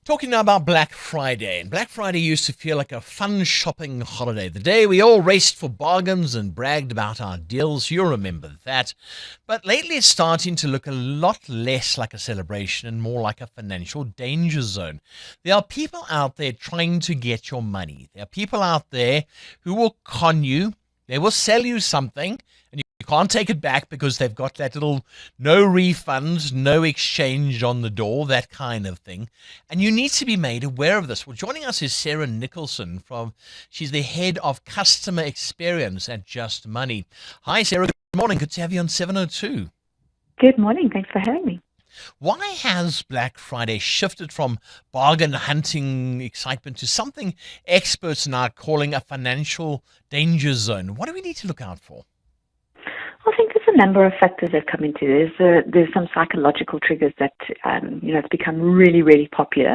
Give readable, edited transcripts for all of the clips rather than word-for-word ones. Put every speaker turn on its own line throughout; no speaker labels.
Talking now about Black Friday. And Black Friday used to feel like a fun shopping holiday. The day we all raced for bargains and bragged about our deals. You remember that. But lately it's starting to look a lot less like a celebration and more like a financial danger zone. There are people out there trying to get your money. There are people out there who will con you. They will sell you something and you can't take it back because they've got that little no refund, no exchange on the door, that kind of thing. And you need to be made aware of this. Well, joining us is Sarah Nicholson she's the head of customer experience at Just Money. Hi, Sarah. Good morning. Good to have you on 702.
Good morning. Thanks for having me.
Why has Black Friday shifted from bargain hunting excitement to something experts now are calling a financial danger zone? What do we need to look out for?
I think there's a number of factors that come into this. There's some psychological triggers that, it's become really, really popular,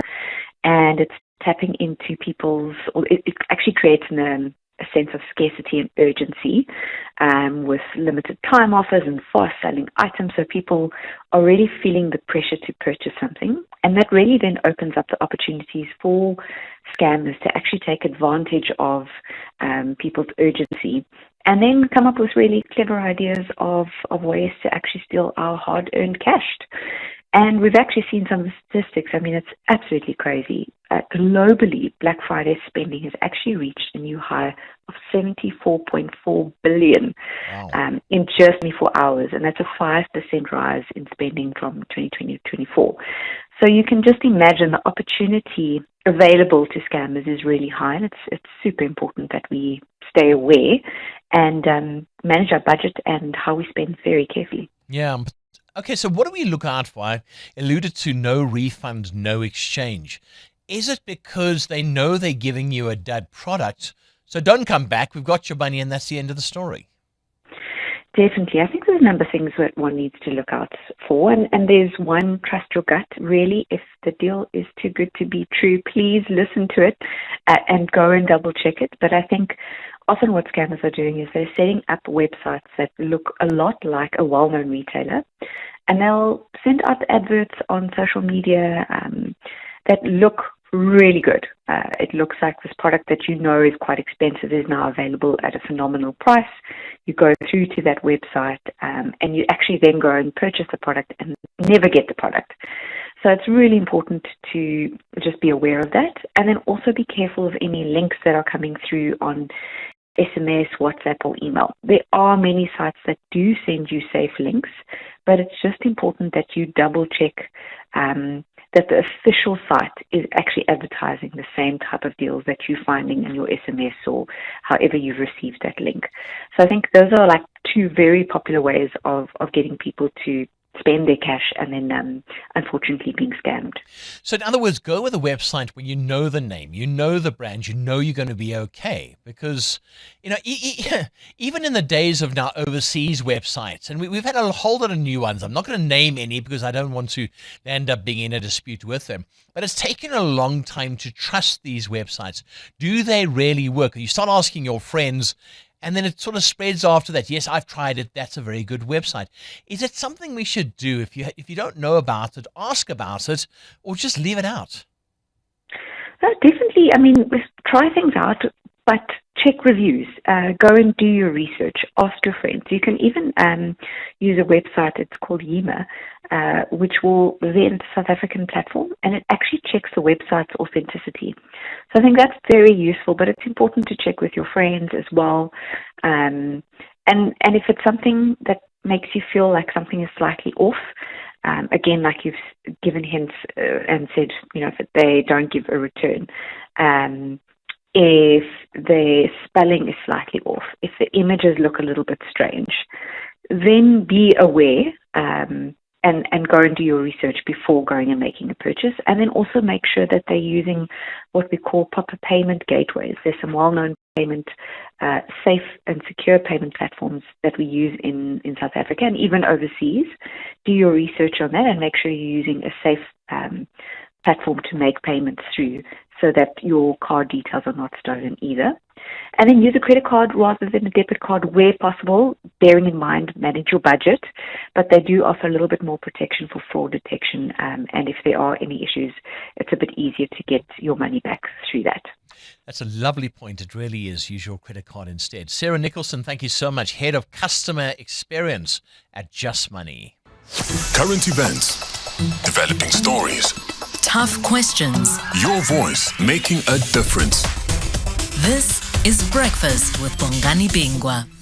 and it's tapping into it actually creates a sense of scarcity and urgency with limited time offers and fast selling items. So people are really feeling the pressure to purchase something. And that really then opens up the opportunities for scammers to actually take advantage of people's urgency and then come up with really clever ideas of ways to actually steal our hard-earned cash. And we've actually seen some of the statistics. I mean, it's absolutely crazy. Globally, Black Friday spending has actually reached a new high of $74.4 billion in just 24 hours. And that's a 5% rise in spending from 2020 to 24. So you can just imagine the opportunity available to scammers is really high. And it's super important that we stay aware and manage our budget and how we spend very carefully.
Yeah. Okay, so what do we look out for? I alluded to no refund, no exchange. Is it because they know they're giving you a dud product, so don't come back, we've got your money, and that's the end of the story?
Definitely. I think there's a number of things that one needs to look out for. And there's one, trust your gut. Really, if the deal is too good to be true, please listen to it and go and double check it. But I think often what scammers are doing is they're setting up websites that look a lot like a well-known retailer. And they'll send out adverts on social media that look really good. It looks like this product that you know is quite expensive is now available at a phenomenal price. You go through to that website and you actually then go and purchase the product and never get the product. So it's really important to just be aware of that, and then also be careful of any links that are coming through on SMS, WhatsApp, or email. There are many sites that do send you safe links, but it's just important that you double check that the official site is actually advertising the same type of deals that you're finding in your SMS or however you've received that link. So I think those are like two very popular ways of getting people to spend their cash and then unfortunately being scammed.
So in other words, go with a website where you know the name, you know the brand, you know you're going to be okay. Because, even in the days of now overseas websites, and we've had a whole lot of new ones. I'm not going to name any because I don't want to end up being in a dispute with them. But it's taken a long time to trust these websites. Do they really work? You start asking your friends, and then it sort of spreads after that. Yes, I've tried it. That's a very good website. Is it something we should do? If you don't know about it, ask about it, or just leave it out?
Definitely. I mean, try things out, but check reviews. Go and do your research. Ask your friends. You can even use a website. It's called Yima, which will then South African platform, and it actually checks the website's authenticity. So I think that's very useful, but it's important to check with your friends as well. And if it's something that makes you feel like something is slightly off, again, like you've given hints and said, if they don't give a return, if the spelling is slightly off, if the images look a little bit strange, then be aware and go and do your research before going and making a purchase. And then also make sure that they're using what we call proper payment gateways. There's some well-known safe and secure payment platforms that we use in South Africa and even overseas. Do your research on that and make sure you're using a safe platform to make payments through so that your card details are not stolen either. And then use a credit card rather than a debit card where possible, bearing in mind, manage your budget. But they do offer a little bit more protection for fraud detection. And if there are any issues, it's a bit easier to get your money back through that.
That's a lovely point. It really is. Use your credit card instead. Sarah Nicholson, thank you so much. Head of Customer Experience at Just Money.
Current events, developing stories,
tough questions.
your voice making a difference.
This is Breakfast with Bongani Bingwa.